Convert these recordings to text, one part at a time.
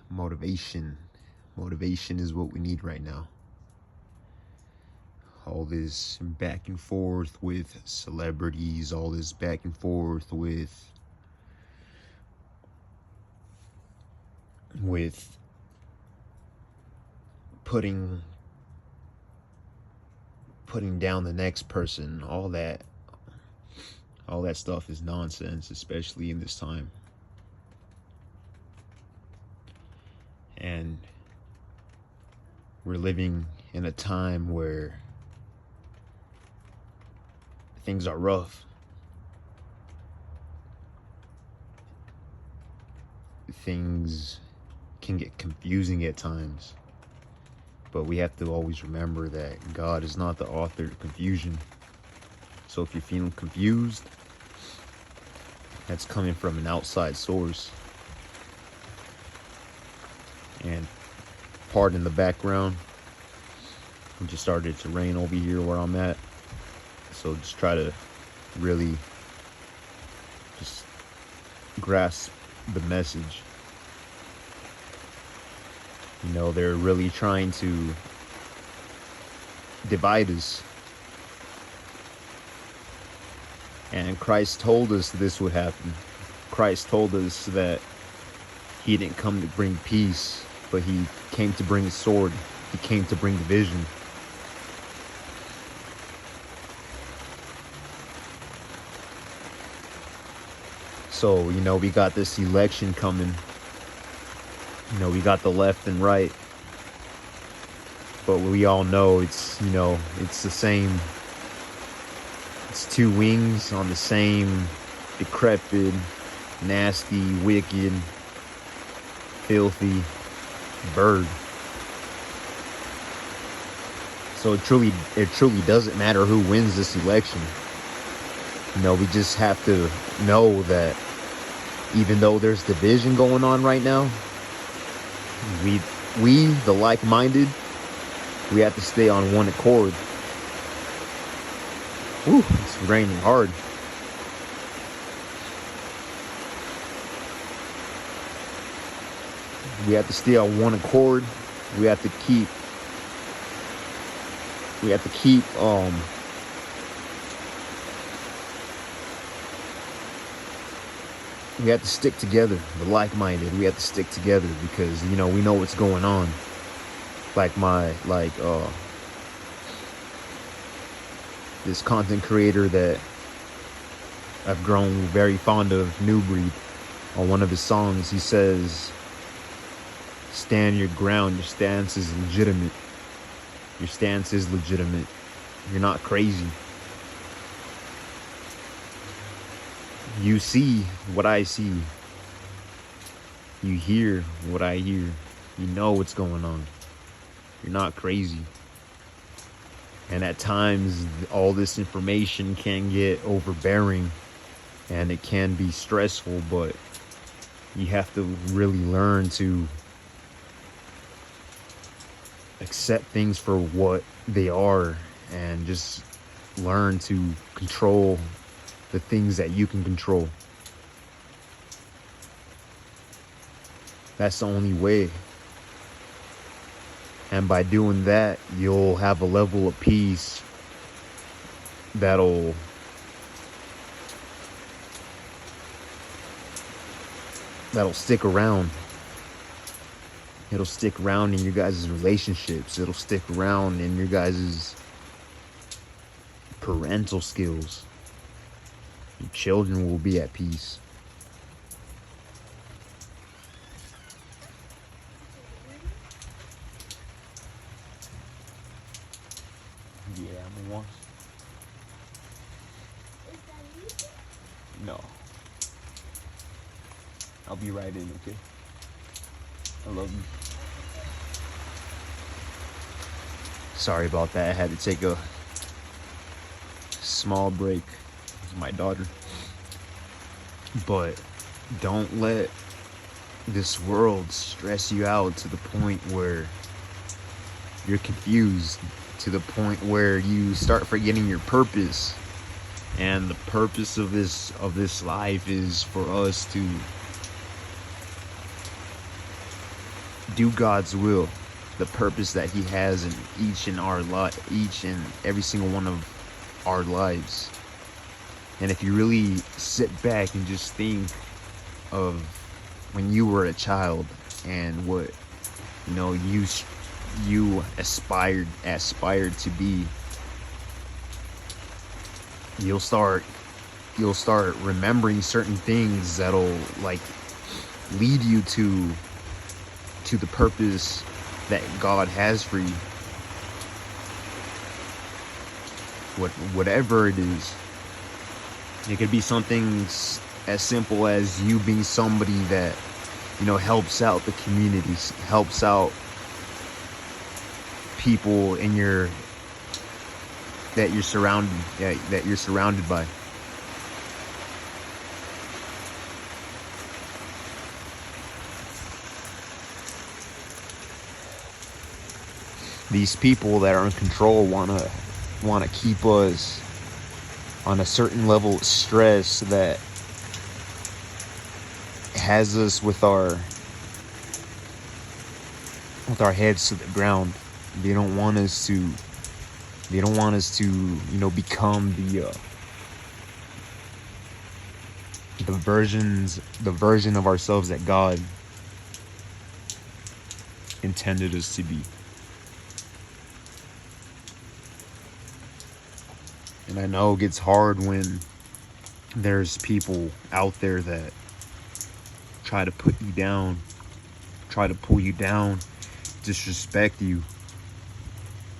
motivation. Motivation is what we need right now. All this back and forth with celebrities, all this back and forth with putting down the next person, all that stuff is nonsense, especially in this time. And we're living in a time where things are rough. Things can get confusing at times. But we have to always remember that God is not the author of confusion. So if you're feeling confused, that's coming from an outside source. And pardon the background, it just started to rain over here where I'm at. So just try to really just grasp the message. You know, they're really trying to divide us. And Christ told us this would happen. Christ told us that he didn't come to bring peace, but he came to bring a sword. He came to bring division. So, you know, we got this election coming. You know, we got the left and right. But we all know it's, you know, it's the same. It's two wings on the same decrepit, nasty, wicked, filthy bird. So it truly doesn't matter who wins this election. You know, we just have to know that even though there's division going on right now, we the like-minded, we have to stay on one accord. Whew, it's raining hard. We have to stay on one accord. We have to keep we have to stick together, the like-minded. We have to stick together because, you know, we know what's going on. This content creator that I've grown very fond of, New Breed, on one of his songs, he says, stand your ground, your stance is legitimate. Your stance is legitimate. You're not crazy. You see what I see. You hear what I hear. You know what's going on. You're not crazy. And at times, all this information can get overbearing and it can be stressful, but you have to really learn to accept things for what they are and just learn to control the things that you can control. That's the only way. And by doing that, you'll have a level of peace that'll stick around. It'll stick around in your guys' relationships. It'll stick around in your guys' parental skills. Your children will be at peace. Yeah, I'm once. No. I'll be right in, okay? I love you. Sorry about that. I had to take a small break with my daughter. But don't let this world stress you out to the point where you're confused, to the point where you start forgetting your purpose. And the purpose of this life is for us to do God's will, the purpose that He has in each and every single one of our lives. And if you really sit back and just think of when you were a child and what you aspired to be, you'll start remembering certain things that'll like lead you to the purpose that God has for you. Whatever it is. It could be something as simple as you being somebody that, helps out the communities, helps out people in that you're surrounded by. These people that are in control want to keep us on a certain level of stress that has us with our heads to the ground. They don't want us to become the version of ourselves that God intended us to be. And I know it gets hard when there's people out there that try to put you down, try to pull you down, disrespect you.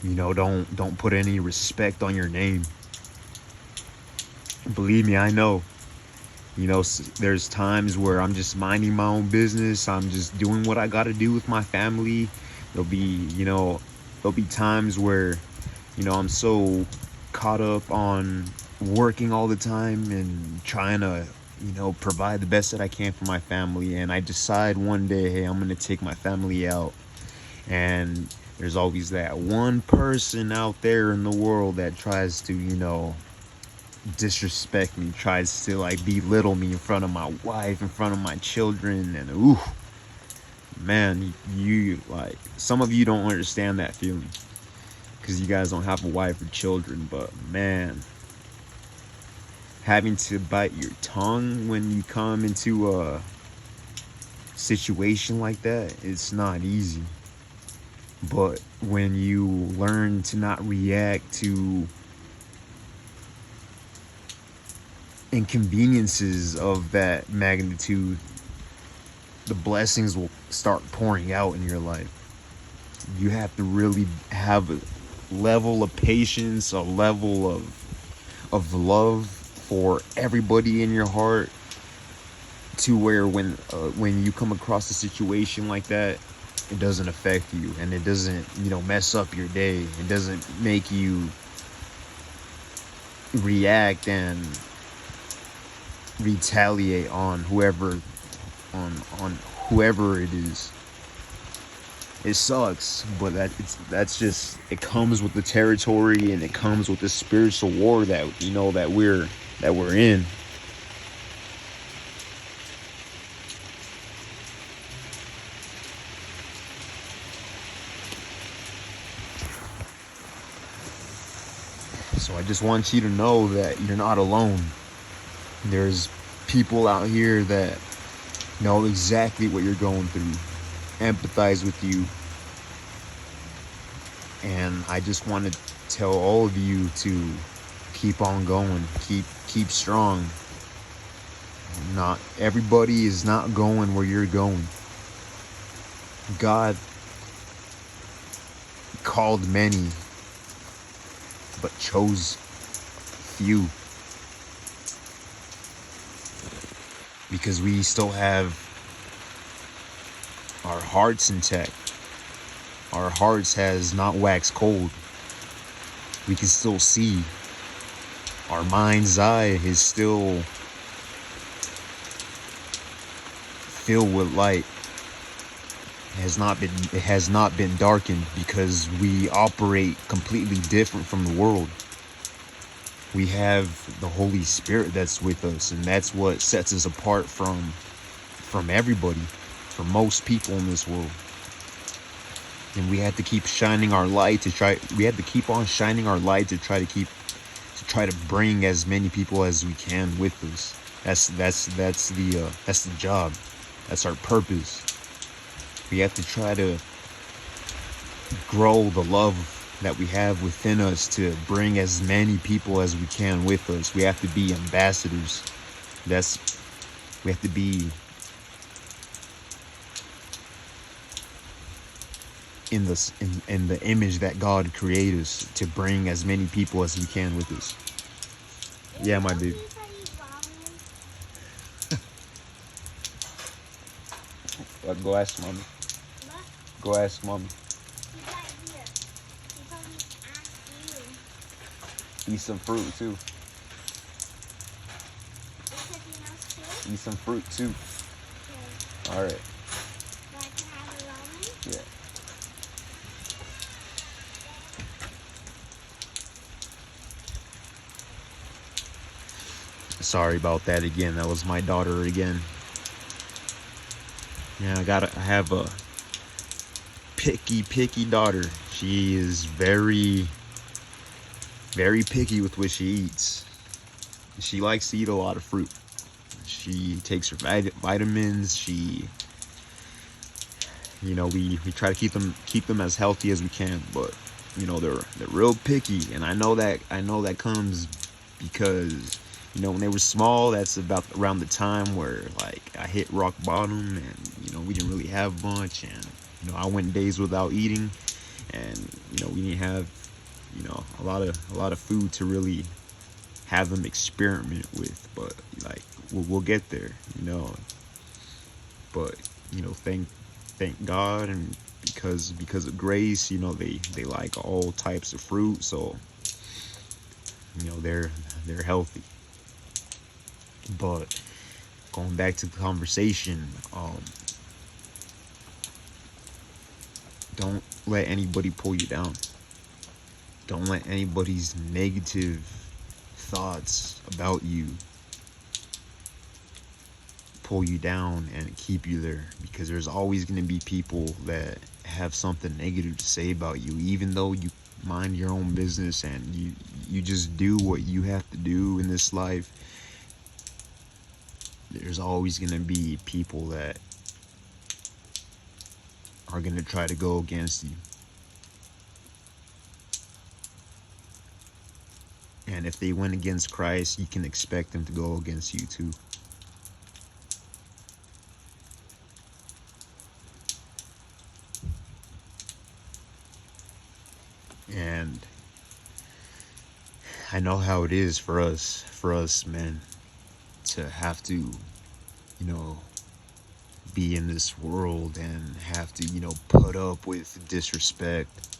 Don't put any respect on your name. Believe me, I know. There's times where I'm just minding my own business. I'm just doing what I got to do with my family. There'll be times where, I'm so caught up on working all the time and trying to, provide the best that I can for my family. And I decide one day, hey, I'm going to take my family out. And there's always that one person out there in the world that tries to, disrespect me, tries to like belittle me in front of my wife, in front of my children. And man, you like, some of you don't understand that feeling because you guys don't have a wife or children. But man, having to bite your tongue when you come into a situation like that, it's not easy. But when you learn to not react to inconveniences of that magnitude, the blessings will start pouring out in your life. You have to really have a level of patience, a level of love for everybody in your heart, to where when you come across a situation like that, it doesn't affect you and it doesn't mess up your day. It doesn't make you react and retaliate on whoever it is. It sucks, but that's just, it comes with the territory, and it comes with the spiritual war that we're in. So I just want you to know that you're not alone. There's people out here that know exactly what you're going through, empathize with you. And I just want to tell all of you to keep on going, keep strong. Not everybody is not going where you're going. God called many, but chose few. Because we still have our hearts intact. Our hearts has not waxed cold. We can still see. Our mind's eye is still filled with light. It has not been darkened, because we operate completely different from the world. We have the Holy Spirit that's with us, and that's what sets us apart from everybody, from most people in this world. And we had to keep shining our light to try. We had to keep on shining our light to try to bring as many people as we can with us. That's the job. That's our purpose. We have to try to grow the love that we have within us to bring as many people as we can with us. We have to be ambassadors. We have to be in the image that God created us to bring as many people as we can with us. Yeah, my baby. Go ask mommy. Go ask mommy. Eat some fruit too. Eat some fruit too. Okay. All right. Yeah. Sorry about that again. That was my daughter again. Yeah, I have a picky daughter. She is very picky with what she eats. She likes to eat a lot of fruit. She takes her vitamins. She, we try to keep them as healthy as we can, but they're real picky, and I know that comes because when they were small, that's about around the time where like I hit rock bottom, and we didn't really have much, and I went days without eating, and we didn't have a lot of food to really have them experiment with, but like we'll get there, but thank God, and because of grace, they like all types of fruit, so they're healthy. But going back to the conversation, don't let anybody pull you down. Don't let anybody's negative thoughts about you pull you down and keep you there, because there's always going to be people that have something negative to say about you, even though you mind your own business and you just do what you have to do in this life. There's always going to be people that are going to try to go against you. And if they went against Christ, you can expect them to go against you too. And I know how it is for us men, to have to, be in this world and have to, put up with disrespect,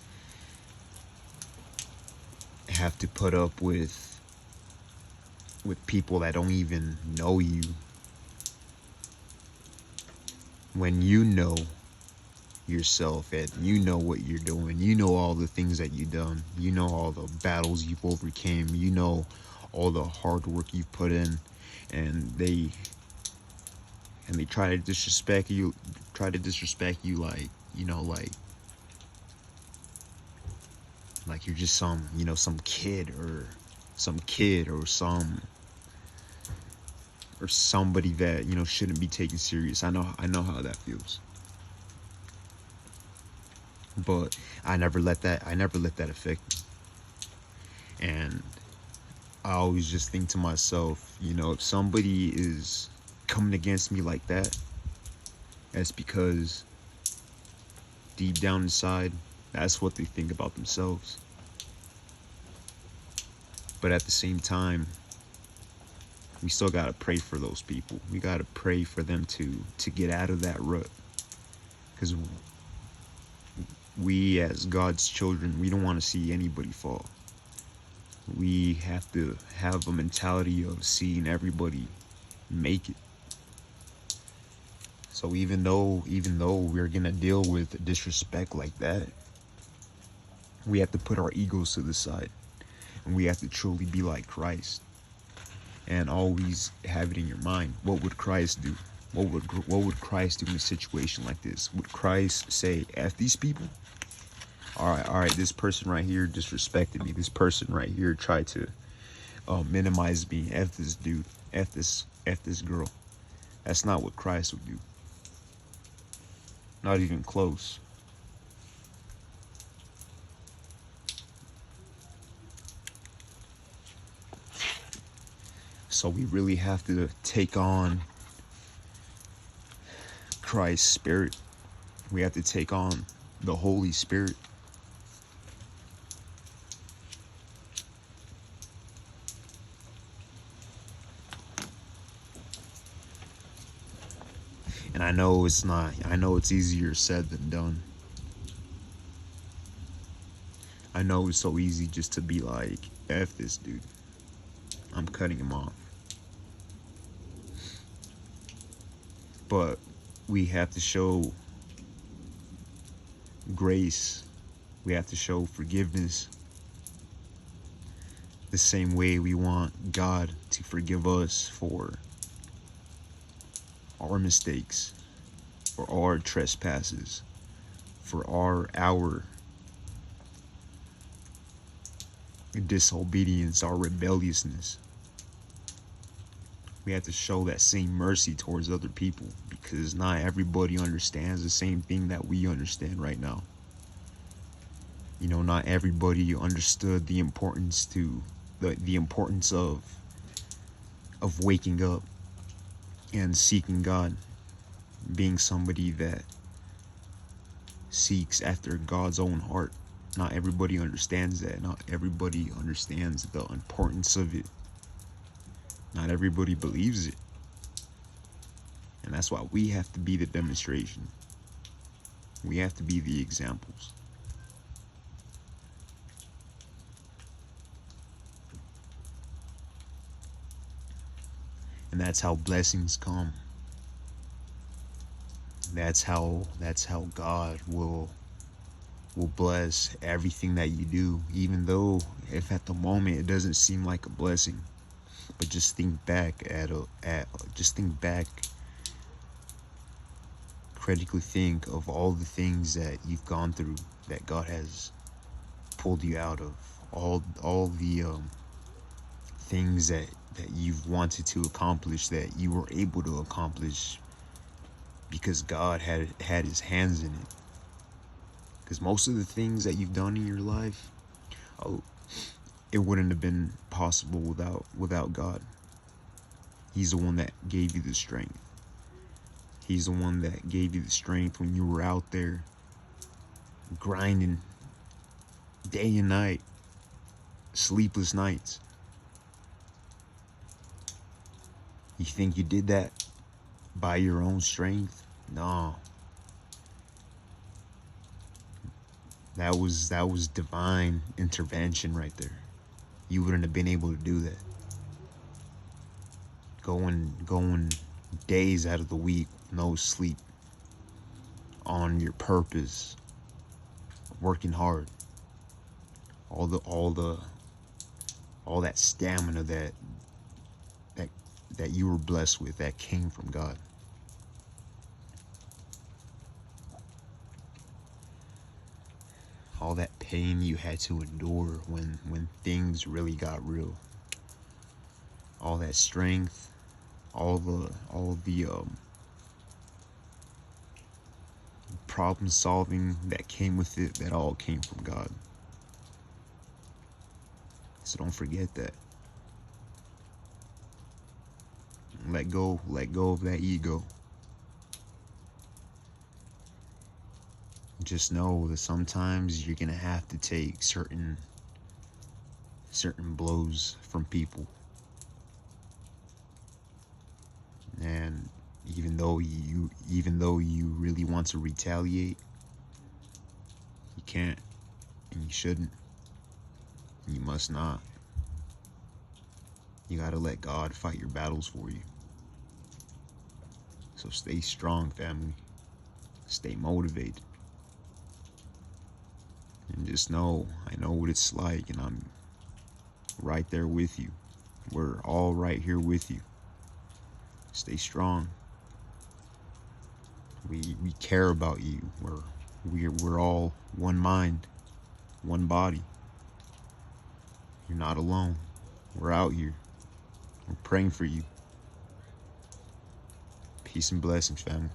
have to put up with people that don't even know you, when you know yourself and you know what you're doing, all the things that you've done, all the battles you've overcame, all the hard work you've put in, and they try to disrespect you like you're just some kid or somebody that shouldn't be taken serious. I know how that feels. But I never let that affect me. And I always just think to myself, if somebody is coming against me like that, that's because deep down inside, that's what they think about themselves. But at the same time, we still gotta pray for those people. We gotta pray for them to get out of that rut. Because we, as God's children, we don't want to see anybody fall. We have to have a mentality of seeing everybody make it. So even though we're gonna deal with disrespect like that, we have to put our egos to the side, and we have to truly be like Christ, and always have it in your mind, what would Christ do? What would Christ do in a situation like this? Would Christ say, F these people? all right, this person right here disrespected me. This person right here tried to minimize me. F this dude. F this girl. That's not what Christ would do. Not even close. So we really have to take on Christ's Spirit. We have to take on the Holy Spirit. And I know it's not. I know it's easier said than done. I know it's so easy just to be like, F this dude. I'm cutting him off. But we have to show grace. We have to show forgiveness. The same way we want God to forgive us for our mistakes, for our trespasses, for our disobedience, our rebelliousness. We have to show that same mercy towards other people, because not everybody understands the same thing that we understand right now. You know, not everybody understood the importance of waking up and seeking God, being somebody that seeks after God's own heart. Not everybody understands that. Not everybody understands the importance of it. Not everybody believes it. And that's why we have to be the demonstration. We have to be the examples. And that's how blessings come. That's how God will bless everything that you do, even though if at the moment it doesn't seem like a blessing. But just think back critically think of all the things that you've gone through, that God has pulled you out of, all the things that you've wanted to accomplish, that you were able to accomplish because God had his hands in it. Because most of the things that you've done in your life, it wouldn't have been possible without God. He's the one that gave you the strength. He's the one that gave you the strength when you were out there grinding day and night, sleepless nights. You think you did that by your own strength? No. That was divine intervention right there. You wouldn't have been able to do that. Going days out of the week, no sleep, on your purpose, working hard. All that stamina that you were blessed with, that came from God. All that pain you had to endure when things really got real. All that strength, all the problem solving that came with it, that all came from God. So don't forget that. Let go of that ego. Just know that sometimes you're gonna have to take certain blows from people. And even though you really want to retaliate, you can't, and you shouldn't, and you must not. You gotta let God fight your battles for you. So stay strong, family. Stay motivated. And just know, I know what it's like, and I'm right there with you. We're all right here with you. Stay strong. We care about you. We're all one mind. one body. You're not alone. We're out here. We're praying for you. Peace and blessings, family.